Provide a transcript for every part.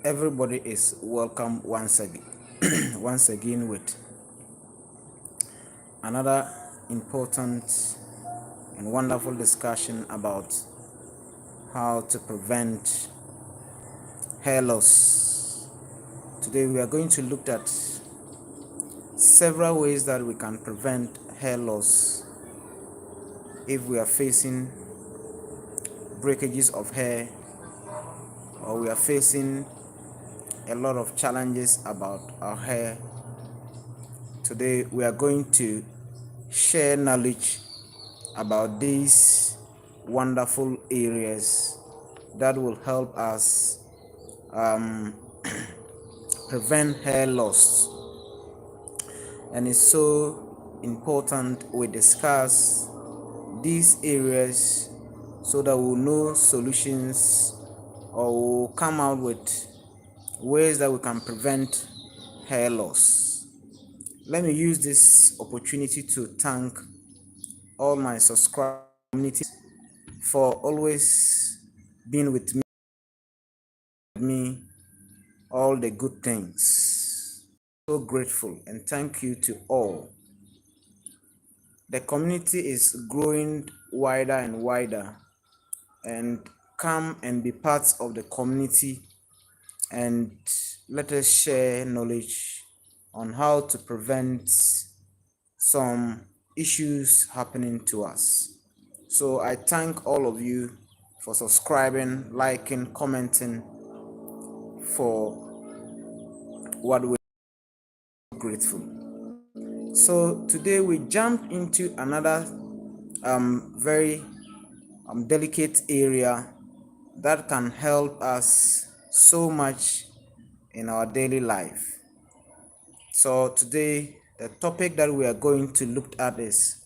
Everybody is welcome once again once again with another important and wonderful discussion about how to prevent hair loss. Today we are going to look at several ways that we can prevent hair loss if we are facing breakages of hair or we are facing a lot of challenges about our hair. Today we are going to share knowledge about these wonderful areas that will help us prevent hair loss. And it's so important we discuss these areas so that we'll know solutions or we'll come out with ways that we can prevent hair loss. Let me use this opportunity to thank all my subscribers for always being with me all the good things. So grateful and thank you to all. The community is growing wider and wider, and come and be part of the community and let us share knowledge on how to prevent some issues happening to us. So I thank all of you for subscribing, liking, commenting, for what we're grateful. So today we jump into another very delicate area that can help us so much in our daily life. So today the topic that we are going to look at is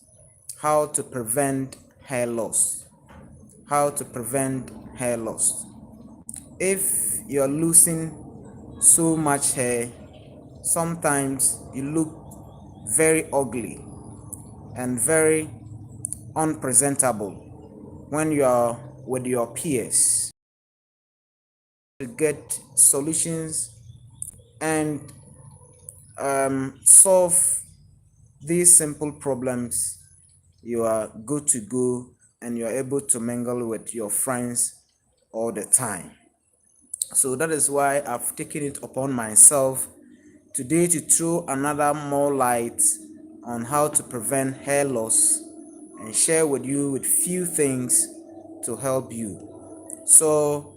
how to prevent hair loss. How to prevent hair loss. If you're losing so much hair, sometimes you look very ugly and very unpresentable when you are with your peers. To get solutions and solve these simple problems, you are good to go and you're able to mingle with your friends all the time. So that is why I've taken it upon myself today to throw another more light on how to prevent hair loss and share with you with few things to help you. So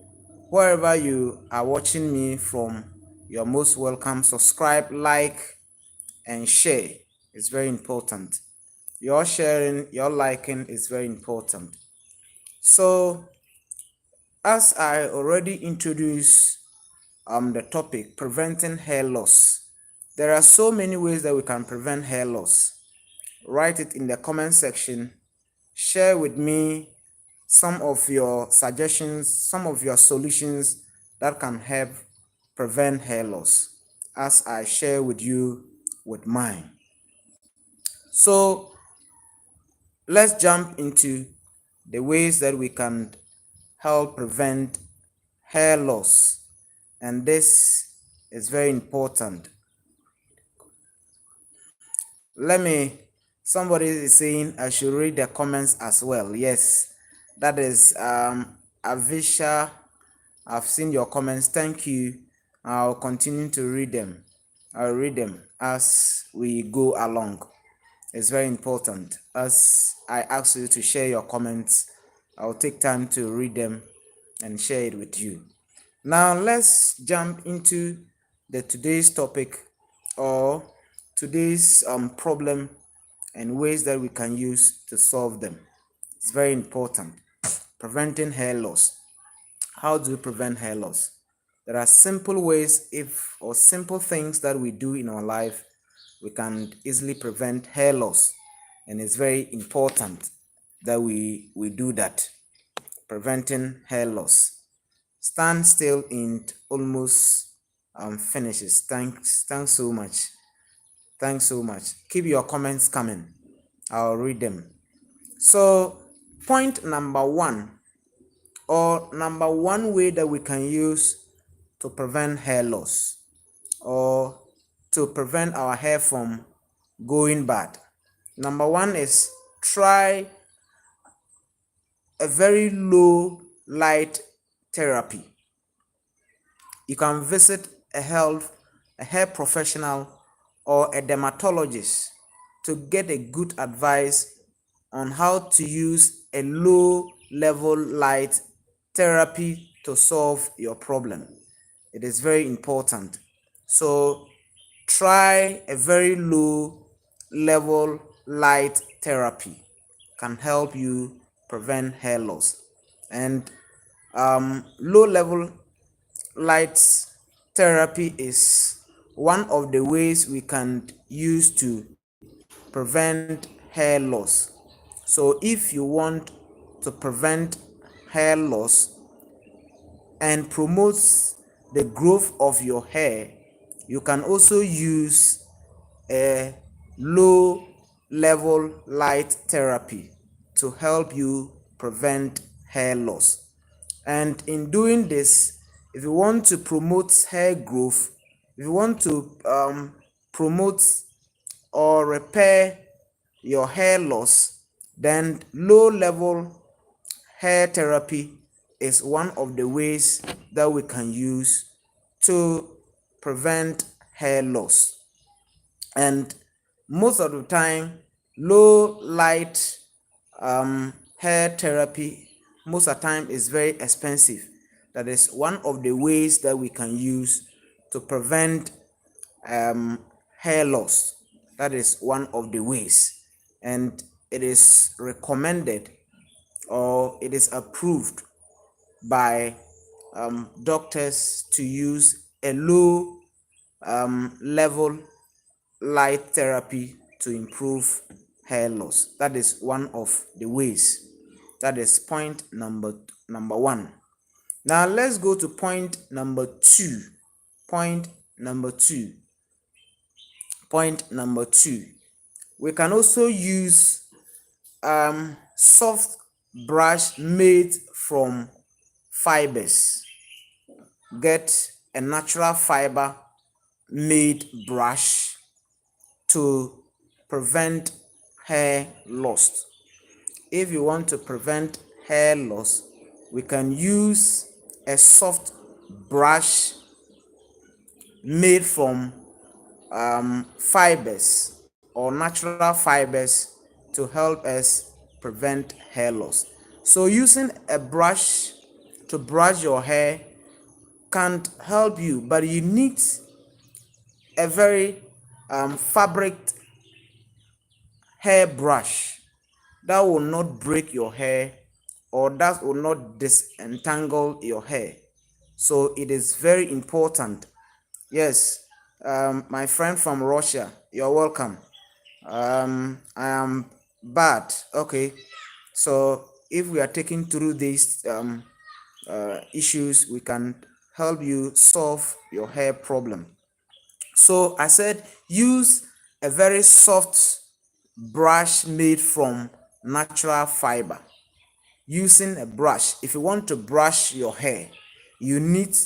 wherever you are watching me from, you're most welcome. Subscribe, like, and share. It's very important. Your sharing, your liking is very important. So as I already introduced the topic, preventing hair loss, there are so many ways that we can prevent hair loss. Write it in the comment section. Share with me some of your suggestions, some of your solutions that can help prevent hair loss as I share with you with mine. So let's jump into the ways that we can help prevent hair loss, and this is very important. Somebody is saying I should read the comments as well. Yes, that is Avisha. I've seen your comments. Thank you. I'll continue to read them. I'll read them as we go along. It's very important. As I ask you to share your comments, I'll take time to read them and share it with you. Now let's jump into the today's topic or today's problem and ways that we can use to solve them. It's very important. Preventing hair loss. How do we prevent hair loss? There are simple ways or simple things that we do in our life. We can easily prevent hair loss, and it's very important that we do that. Preventing hair loss. Stand still in almost finishes. Thanks so much. Thanks so much. Keep your comments coming. I'll read them. So point number one, or number one way that we can use to prevent hair loss or to prevent our hair from going bad. Number one is try a very low light therapy. You can visit a hair professional or a dermatologist to get a good advice on how to use a low level light therapy to solve your problem. It is very important. So try a very low level light therapy can help you prevent hair loss. And low level light therapy is one of the ways we can use to prevent hair loss. So if you want to prevent hair loss and promotes the growth of your hair, you can also use a low level light therapy to help you prevent hair loss. And in doing this, if you want to promote hair growth, if you want to promote or repair your hair loss, then low level hair therapy is one of the ways that we can use to prevent hair loss. And most of the time, low light hair therapy most of the time is very expensive. That is one of the ways that we can use to prevent hair loss. That is one of the ways, and it is recommended or it is approved by doctors to use a low level light therapy to improve hair loss. That is one of the ways. That is point number one. Now let's go to point number two. Point number two. We can also use soft brush made from fibers. Get a natural fiber made brush to prevent hair loss. If you want to prevent hair loss, we can use a soft brush made from fibers or natural fibers to help us prevent hair loss. So using a brush to brush your hair can't help you, but you need a very fabric hair brush that will not break your hair or that will not disentangle your hair. So it is very important. Yes, my friend from Russia, you're welcome. I am bad. Okay, so if we are taking through these issues, we can help you solve your hair problem. So I said use a very soft brush made from natural fiber. Using a brush, if you want to brush your hair, you need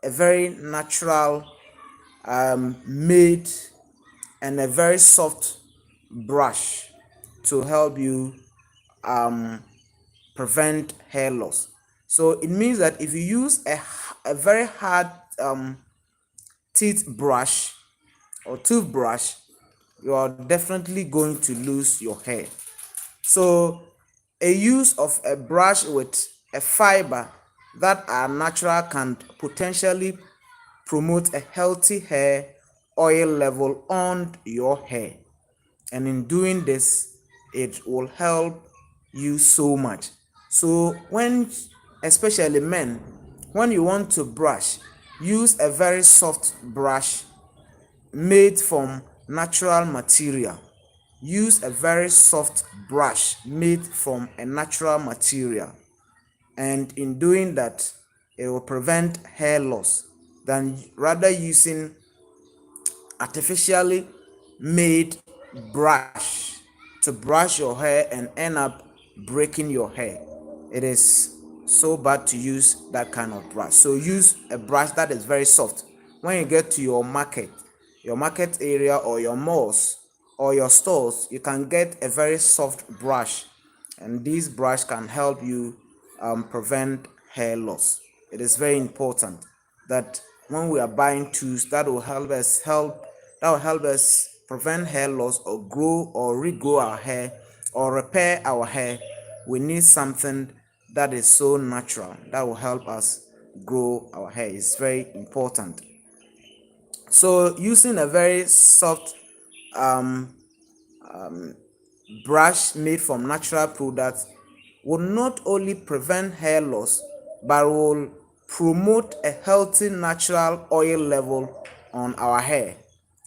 a very natural made and a very soft brush to help you prevent hair loss. So it means that if you use a very hard teeth brush or toothbrush, you are definitely going to lose your hair. So a use of a brush with a fiber that are natural can potentially promote a healthy hair oil level on your hair, and in doing this it will help you so much. So when, especially men, when you want to brush, use a very soft brush made from natural material. Use a very soft brush made from a natural material, and in doing that it will prevent hair loss than rather using artificially made brush to brush your hair and end up breaking your hair. It is so bad to use that kind of brush. So use a brush that is very soft. When you get to your market area or your malls or your stores, you can get a very soft brush, and this brush can help you prevent hair loss. It is very important that when we are buying tools that will help us prevent hair loss or grow or regrow our hair or repair our hair, we need something that is so natural that will help us grow our hair. Is very important. So using a very soft brush made from natural products will not only prevent hair loss but will promote a healthy natural oil level on our hair.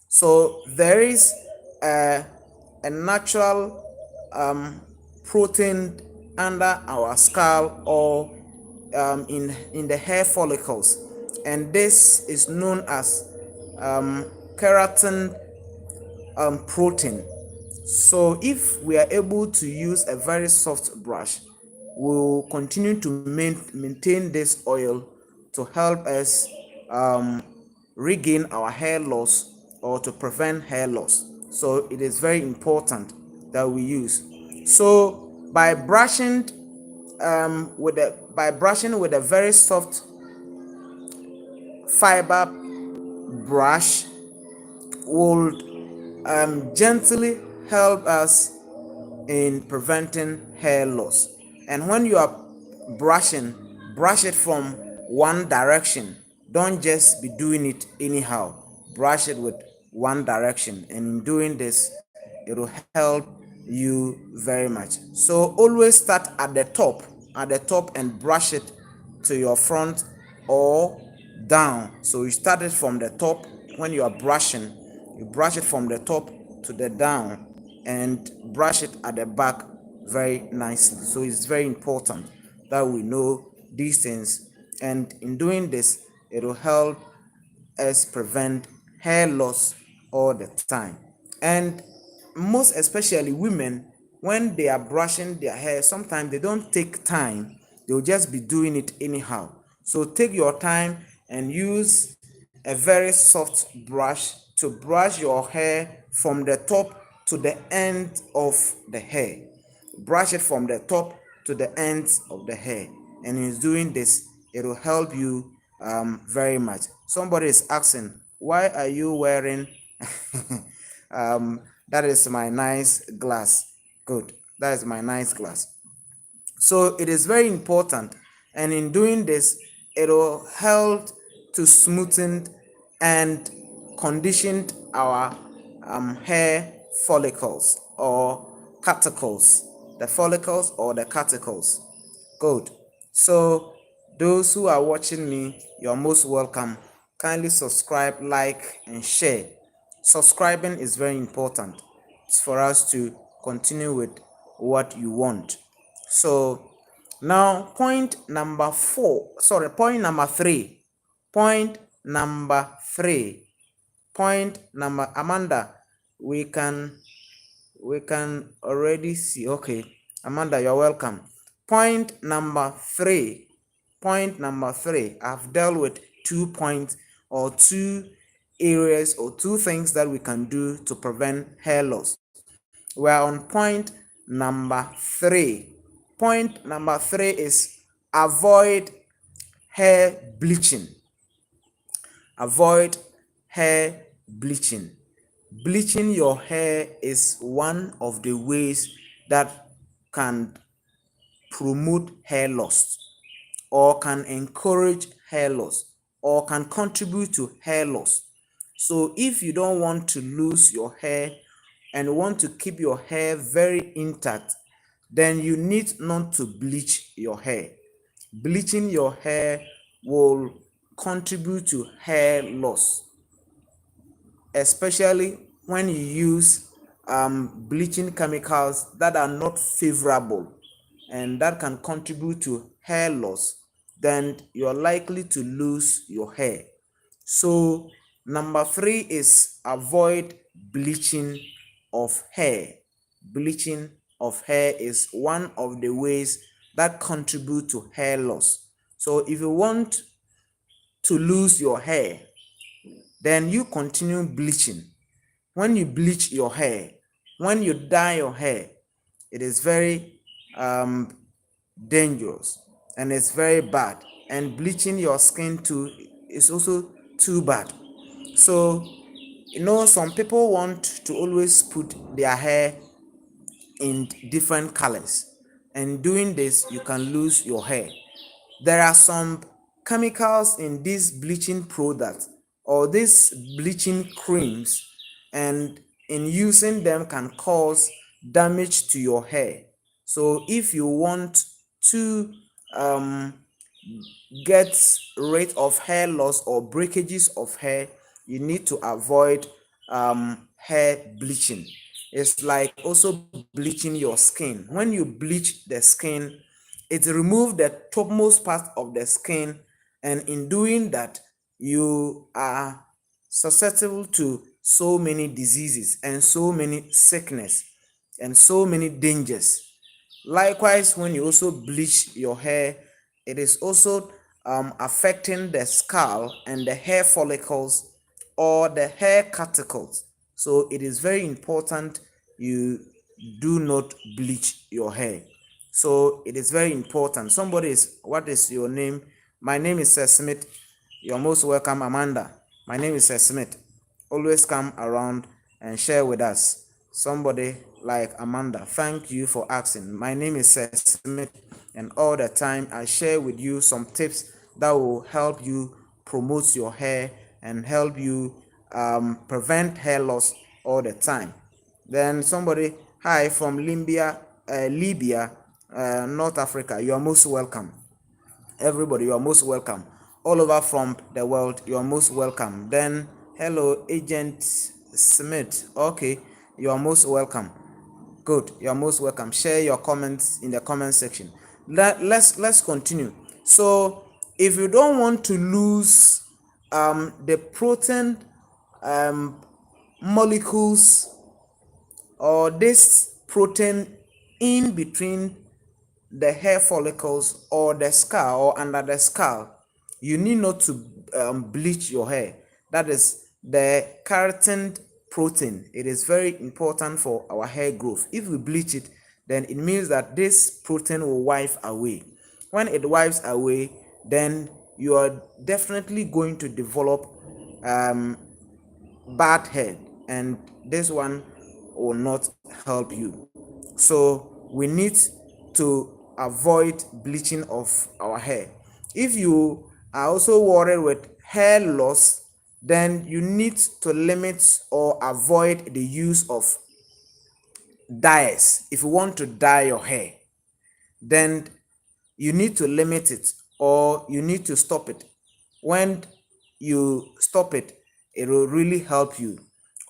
So there is a natural protein under our scalp or in the hair follicles, and this is known as keratin protein. So if we are able to use a very soft brush, we'll continue to maintain this oil to help us um, regain our hair loss or to prevent hair loss. So it is very important that we use. So by brushing with a very soft fiber brush will gently help us in preventing hair loss. And when you are brushing, brush it from one direction. Don't just be doing it anyhow. Brush it with one direction, and in doing this, it will help you very much. So always start at the top, and brush it to your front or down. So you start it from the top. When you are brushing, you brush it from the top to the down and brush it at the back very nicely. So it's very important that we know these things, and in doing this, it will help us prevent hair loss all the time. And most especially women, when they are brushing their hair, sometimes they don't take time, they'll just be doing it anyhow. So take your time and use a very soft brush to brush your hair from the top to the end of the hair. Brush it from the top to the ends of the hair, and in doing this, it will help you very much. Somebody is asking, why are you wearing that is my nice glass. Good, that is my nice glass. So it is very important, and in doing this, it will help to smoothen and condition our hair follicles or cuticles, the follicles or the cuticles. Good. So those who are watching me, you're most welcome. Kindly subscribe, like, and share. Subscribing is very important. It's for us to continue with what you want. So now point number three. Point number three. Point number Amanda, we can already see. Okay, Amanda, you're welcome. Point number three. I've dealt with 2 points or 2 areas or 2 things that we can do to prevent hair loss. We're on point number 3. Point number 3 is avoid hair bleaching. Avoid hair bleaching. Bleaching your hair is one of the ways that can promote hair loss or can encourage hair loss or can contribute to hair loss. So if you don't want to lose your hair and want to keep your hair very intact, then you need not to bleach your hair. Bleaching your hair will contribute to hair loss, especially when you use bleaching chemicals that are not favorable and that can contribute to hair loss. Then you're likely to lose your hair. So number 3 is avoid bleaching of hair. Bleaching of hair is one of the ways that contribute to hair loss. So if you want to lose your hair, then you continue bleaching. When you bleach your hair, when you dye your hair, it is very um, dangerous and it's very bad. And bleaching your skin too is also too bad. So, some people want to always put their hair in different colors, and doing this, you can lose your hair. There are some chemicals in these bleaching products or these bleaching creams, and in using them can cause damage to your hair. So if you want to um, get rid of hair loss or breakages of hair, you need to avoid hair bleaching. It's like also bleaching your skin. When you bleach the skin, it removes the topmost part of the skin, and in doing that, you are susceptible to so many diseases and so many sickness and so many dangers. Likewise, when you also bleach your hair, it is also affecting the scalp and the hair follicles or the hair cuticles. So it is very important you do not bleach your hair. So it is very important. Somebody is, what is your name? My name is Sir Smith. You're most welcome, Amanda. My name is Sir Smith. Always come around and share with us. Somebody like Amanda, thank you for asking. My name is Sir Smith, and all the time I share with you some tips that will help you promote your hair and help you prevent hair loss all the time. Then somebody, hi from Libya, North Africa. You are most welcome. Everybody, you are most welcome. All over from the world, you are most welcome. Then hello, Agent Smith. Okay, you are most welcome. Good, you are most welcome. Share your comments in the comment section. Let's continue. So if you don't want to lose the protein um, molecules or this protein in between the hair follicles or the scalp or under the scalp, you need not to bleach your hair. That is the keratin protein. It is very important for our hair growth. If we bleach it, then it means that this protein will wipe away. When it wipes away, then you are definitely going to develop bad hair, and this one will not help you. So we need to avoid bleaching of our hair. If you are also worried with hair loss, then you need to limit or avoid the use of dyes. If you want to dye your hair, then you need to limit it or you need to stop it. When you stop it, it will really help you.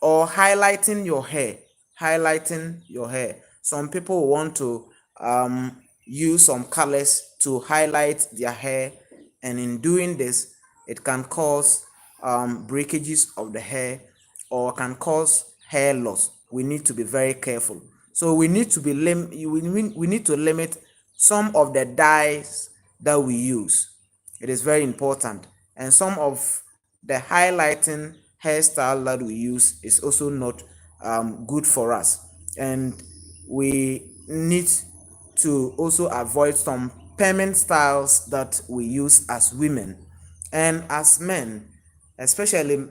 Or highlighting your hair. Some people want to use some colors to highlight their hair, and in doing this, it can cause breakages of the hair or can cause hair loss. We need to be very careful. So we need to we need to limit some of the dyes that we use. It is very important. And some of the highlighting hairstyle that we use is also not good for us. And we need to also avoid some payment styles that we use as women and as men, especially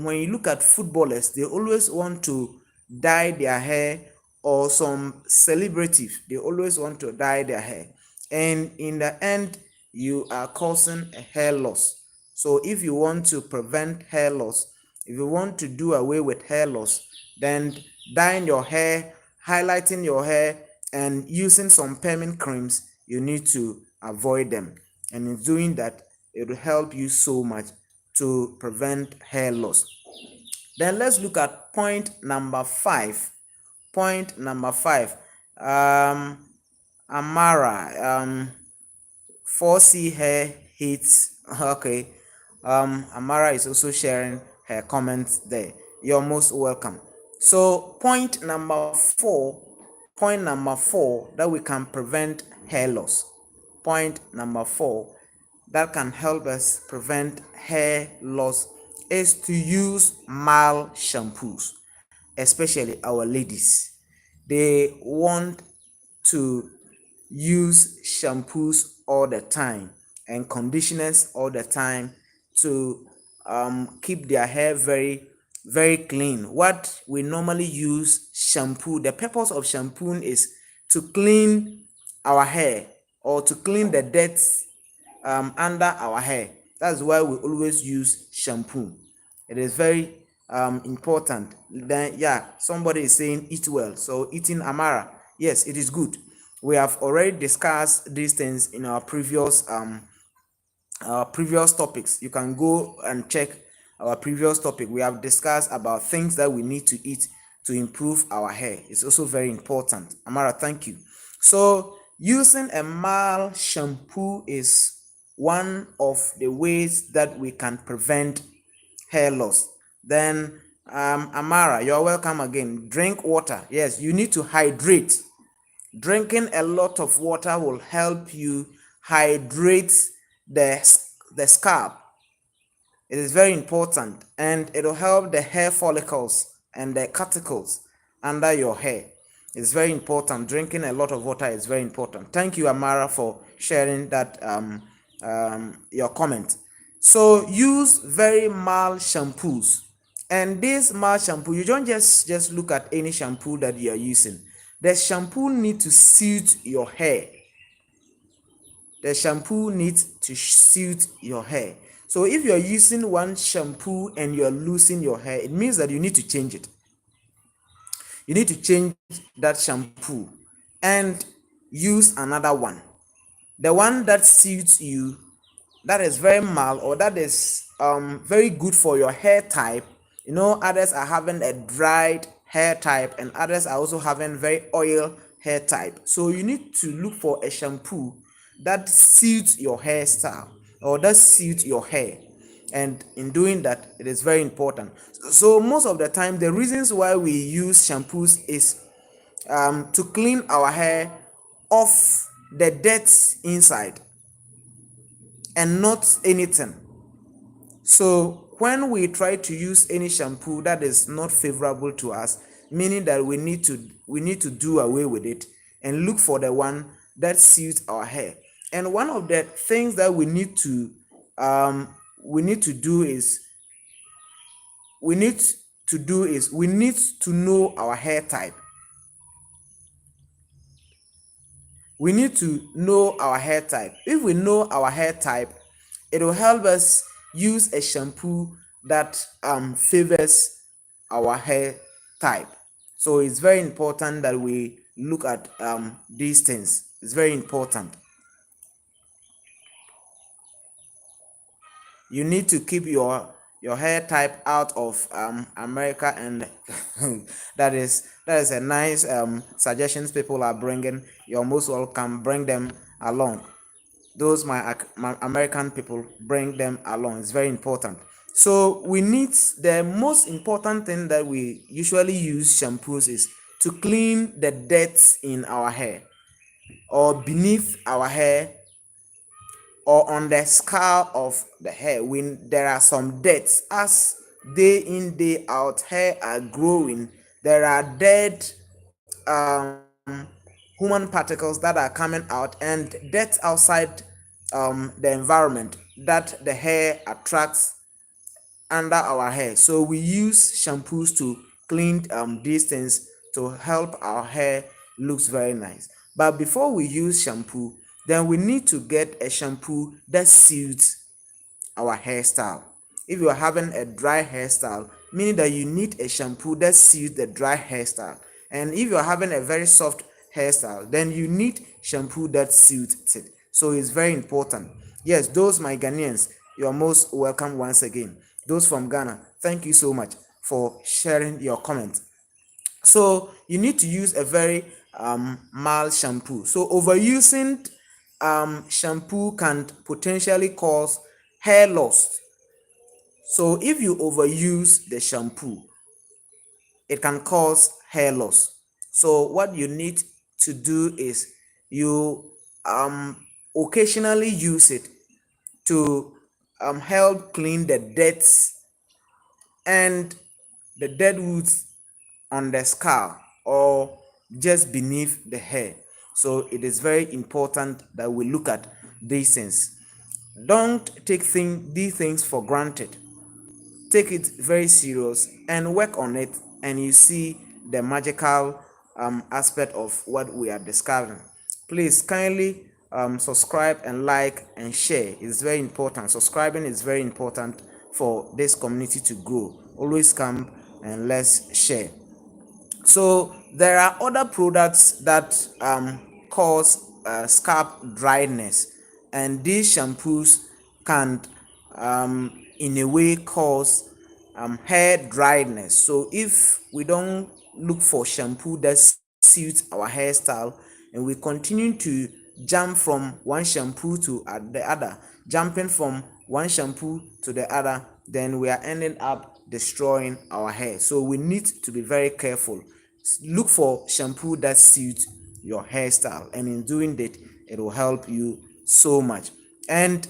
when you look at footballers. They always want to dye their hair, or some celebrities, they always want to dye their hair, and in the end you are causing a hair loss. So if you want to prevent hair loss, if you want to do away with hair loss, then dyeing your hair, highlighting your hair, and using some permanent creams, you need to avoid them. And in doing that, it will help you so much to prevent hair loss. Then let's look at point number 5. Point number 5. Amara, 4C hair hits. Okay. Amara is also sharing her comments there. You're most welcome. So point number 4 Point number 4 that we can prevent hair loss. Point number 4 that can help us prevent hair loss is to use mild shampoos, especially our ladies. They want to use shampoos all the time and conditioners all the time to keep their hair very clean. What we normally use shampoo, the purpose of shampoo is to clean our hair or to clean the dirt under our hair. That's why we always use shampoo. It is very important. Then yeah, somebody is saying eat well, so eating amara, yes, it is good. We have already discussed these things in our previous topics. You can go and check our previous topic. We have discussed about things that we need to eat to improve our hair. It's also very important. Amara, thank you. So using a mild shampoo is one of the ways that we can prevent hair loss. Then Amara, you're welcome again. Drink water. Yes, you need to hydrate. Drinking a lot of water will help you hydrate the scalp. It is very important, and it will help the hair follicles and the cuticles under your hair. It's very important. Drinking a lot of water is very important. Thank you, Amara, for sharing that your comment. So use very mild shampoos, and this mild shampoo, you don't just look at any shampoo that you are using. The shampoo need to suit your hair. The shampoo needs to suit your hair. So if you're using one shampoo and you're losing your hair, it means that you need to change it. You need to change that shampoo and use another one. The one that suits you, that is very mild, or that is very good for your hair type. You know, others are having a dried hair type and others are also having very oil hair type. So you need to look for a shampoo that suits your hairstyle or that suits your hair, and in doing that, it is very important. So most of the time, the reasons why we use shampoos is to clean our hair off the dirt inside and not anything. So when we try to use any shampoo that is not favorable to us, meaning that we need to do away with it and look for the one that suits our hair. And one of the things that we need to do is we need to know our hair type. We need to know our hair type. If we know our hair type, it will help us use a shampoo that favors our hair type. So it's very important that we look at these things. It's very important. You need to keep your hair type out of America, and that is a nice suggestions people are bringing. You're most welcome. Bring them along. Those my American people, bring them along. It's very important. So we need, the most important thing that we usually use shampoos is to clean the dirt in our hair or beneath our hair or on the scalp of the hair. When there are some deaths, as day in day out hair are growing, there are dead human particles that are coming out and death outside the environment that the hair attracts under our hair. So we use shampoos to clean these things to help our hair looks very nice. But before we use shampoo, then we need to get a shampoo that suits our hairstyle. If you are having a dry hairstyle, meaning that you need a shampoo that suits the dry hairstyle. And if you are having a very soft hairstyle, then you need shampoo that suits it. So it's very important. Yes, those my Ghanaians, you are most welcome once again. Those from Ghana, thank you so much for sharing your comments. So you need to use a very mild shampoo. So overusing shampoo can potentially cause hair loss. So if you overuse the shampoo, it can cause hair loss. So what you need to do is you occasionally use it to help clean the dirt and the dead woods on the scalp or just beneath the hair. So it is very important that we look at these things. Don't take these things for granted. Take it very serious and work on it, and you see the magical aspect of what we are discovering. Please kindly subscribe and like and share. It's very important. Subscribing is very important for this community to grow. Always come and let's share. So there are other products that cause scalp dryness, and these shampoos can in a way cause hair dryness. So if we don't look for shampoo that suits our hairstyle and we continue to jump from one shampoo to the other, jumping from one shampoo to the other, then we are ending up destroying our hair. So we need to be very careful. Look for shampoo that suits your hairstyle, and in doing that it will help you so much. And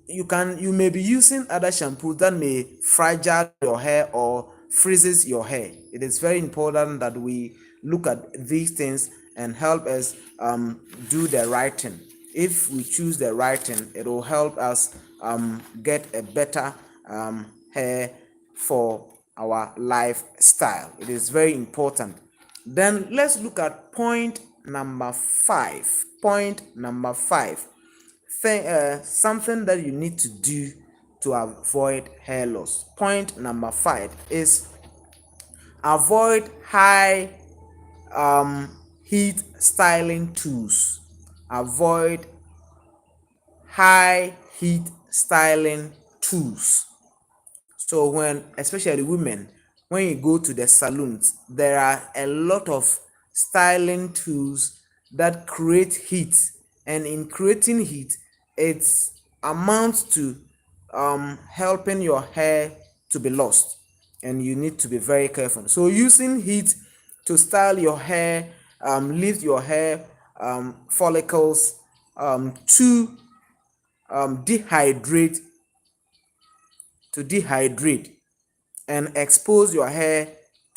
you may be using other shampoos that may fragile your hair or freezes your hair. It is very important that we look at these things and help us do the right thing. If we choose the right thing, it will help us get a better hair for our lifestyle. It is very important. Then let's look at point number 5. Point number 5. Something that you need to do to avoid hair loss. Point number 5 is avoid high heat styling tools. Avoid high heat styling tools. So when, especially women, when you go to the salons, there are a lot of styling tools that create heat, and in creating heat, it amounts to helping your hair to be lost, and you need to be very careful. So using heat to style your hair, lift your hair follicles, to dehydrate dehydrate and expose your hair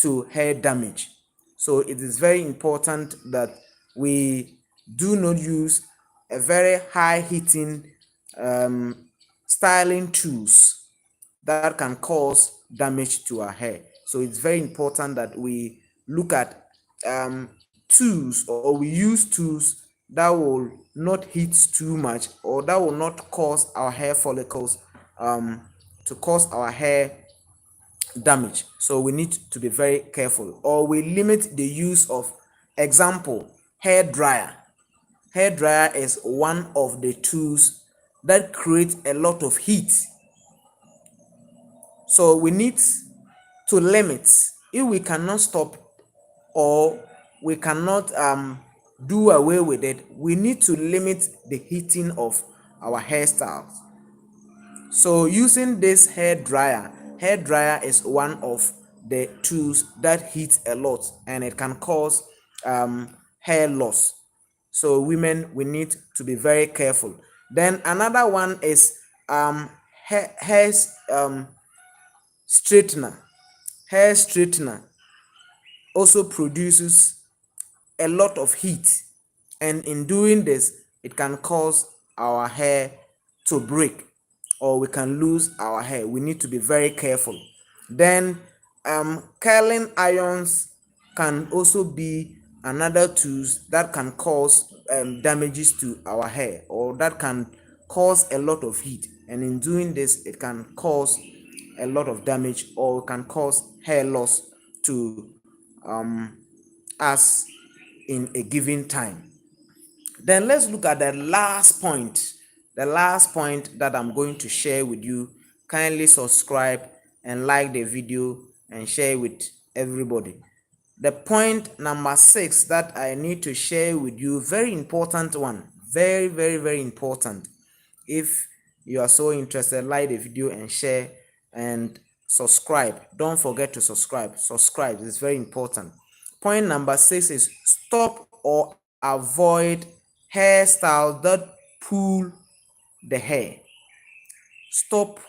to hair damage. So it is very important that we do not use a very high heating styling tools that can cause damage to our hair. So it's very important that we look at tools, or we use tools that will not heat too much, or that will not cause our hair follicles to cause our hair damage. So we need to be very careful, or we limit the use of, example, hair dryer. Hair dryer is one of the tools that create a lot of heat. So we need to limit. If we cannot stop, or we cannot do away with it, we need to limit the heating of our hairstyles. So using this hair dryer is one of the tools that heats a lot, and it can cause hair loss. So women, we need to be very careful. Then another one is hair straightener. Hair straightener also produces a lot of heat, and in doing this, it can cause our hair to break, or we can lose our hair. We need to be very careful. Then curling irons can also be another tools that can cause damages to our hair, or that can cause a lot of heat, and in doing this, it can cause a lot of damage, or can cause hair loss to us in a given time. Then let's look at the last point. The last point that I'm going to share with you. Kindly subscribe and like the video and share with everybody. The point number 6 that I need to share with you, very important one, very, very, very important. If you are so interested, like the video and share and subscribe. Don't forget to subscribe. Subscribe is very important. Point number 6 is stop or avoid hairstyles that pull the hair. Stop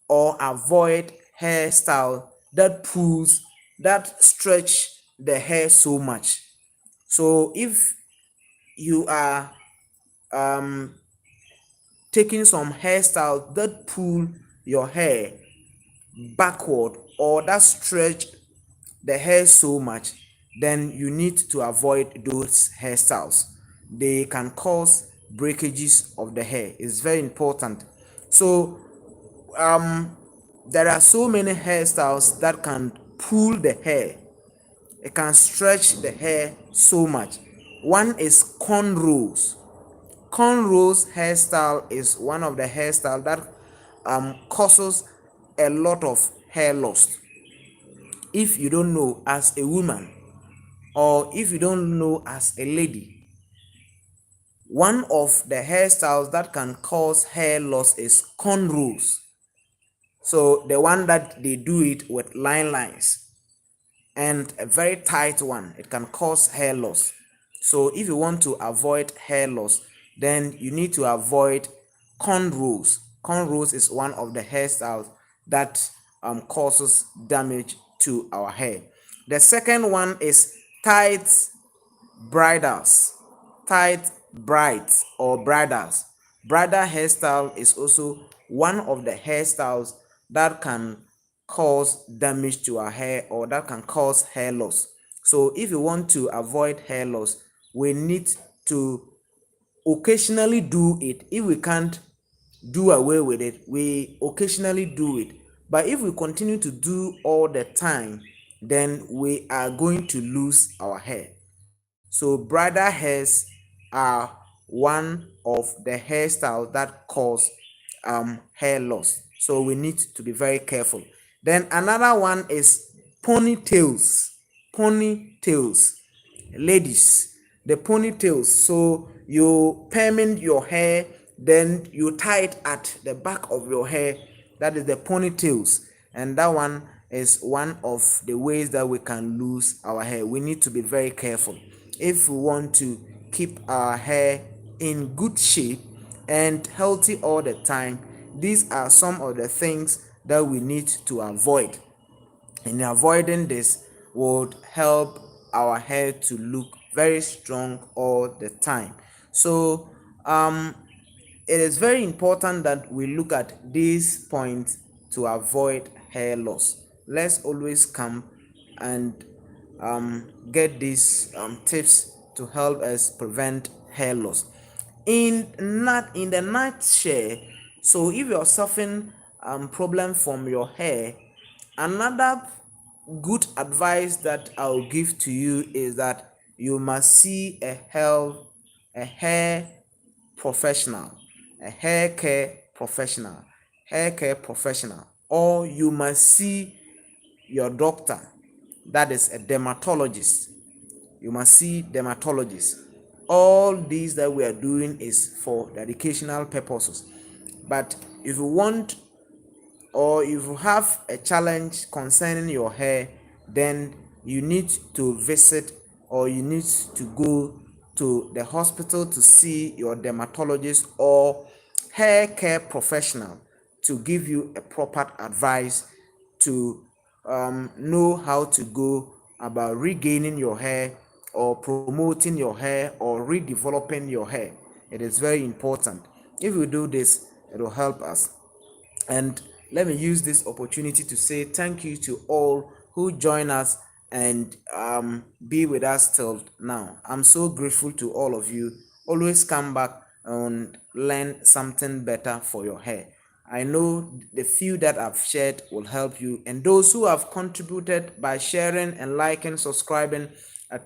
or avoid hairstyle that pulls, that stretch the hair so much. So if you are um, taking some hairstyle that pull your hair backward or that stretch the hair so much, then you need to avoid those hairstyles. They can cause breakages of the hair. It's very important. So there are so many hairstyles that can pull the hair. It can stretch the hair so much. One is cornrows. Cornrows hairstyle is one of the hairstyle that causes a lot of hair loss. If you don't know as a woman, or if you don't know as a lady, one of the hairstyles that can cause hair loss is cornrows. So the one that they do it with lines and a very tight one, it can cause hair loss. So if you want to avoid hair loss, then you need to avoid cornrows. Cornrows is one of the hairstyles that causes damage to our hair. The second one is tight bridals. Tight brides or bridals. Bridal hairstyle is also one of the hairstyles that can cause damage to our hair or that can cause hair loss. So if you want to avoid hair loss, we need to occasionally do it. If we can't do away with it, we occasionally do it. But if we continue to do all the time, then we are going to lose our hair. So bridal hairs are one of the hairstyles that cause hair loss. So we need to be very careful. Then another one is ponytails. Ponytails. Ladies, the ponytails. So you perming your hair, then you tie it at the back of your hair. That is the ponytails. And that one is one of the ways that we can lose our hair. We need to be very careful if we want to keep our hair in good shape and healthy all the time. These are some of the things that we need to avoid. And avoiding this would help our hair to look very strong all the time. So it is very important that we look at these points to avoid hair loss. Let's always come and get these tips to help us prevent hair loss. In the nutshell, so if you're suffering problem from your hair, another good advice that I'll give to you is that you must see a hair professional, a hair care professional, or you must see your doctor, that is a dermatologist. You must see dermatologist. All these that we are doing is for the educational purposes. But if you want, or if you have a challenge concerning your hair, then you need to visit, or you need to go to the hospital to see your dermatologist or hair care professional to give you a proper advice to know how to go about regaining your hair or promoting your hair or redeveloping your hair. It is very important. If we do this, it will help us. And let me use this opportunity to say thank you to all who join us and be with us till now. I'm so grateful to all of you. Always come back and learn something better for your hair. I know the few that I've shared will help you, and those who have contributed by sharing and liking, subscribing,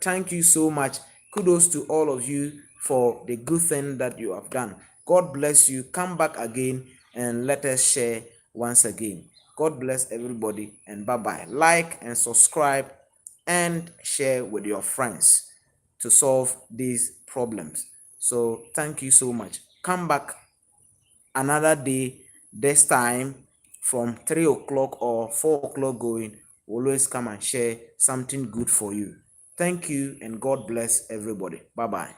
thank you so much. Kudos to all of you for the good thing that you have done. God bless you. Come back again and let us share once again. God bless everybody, and bye bye. Like and subscribe and share with your friends to solve these problems. So thank you so much. Come back another day, this time from 3 o'clock or 4 o'clock going. Always come and share something good for you. Thank you and God bless everybody. Bye bye.